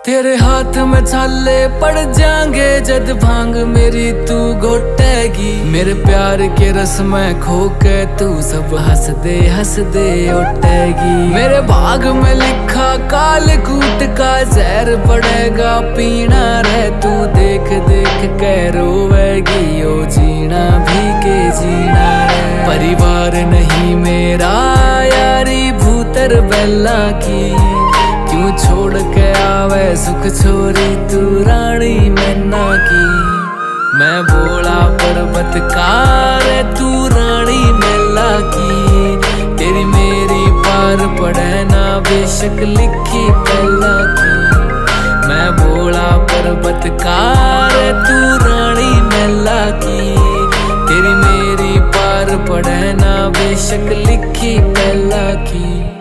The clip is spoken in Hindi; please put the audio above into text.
तेरे हाथ में छाले पड़ जाएंगे जद भांग मेरी तू घोटेगी। मेरे प्यार के रस में खो के तू सब हंस दे उठेगी। मेरे भाग में लिखा काल कूट का जहर पड़ेगा पीना रे तू देख देख के रोवेगी। ओ जीना भी के जीना रे। परिवार नहीं मेरा यारी भूतर बेला की, क्यों छोड़ के आवे सुख छोरी तू रानी मैना की। मैं भोला पर्वतकार तू रानी मेला की, तेरी मेरी पार पड़े ना बेशक लिखी पहला की। मैं भोला पर्वतकार तू रानी मेला की, तेरी मेरी पार पड़े ना बेशक लिखी पहला की।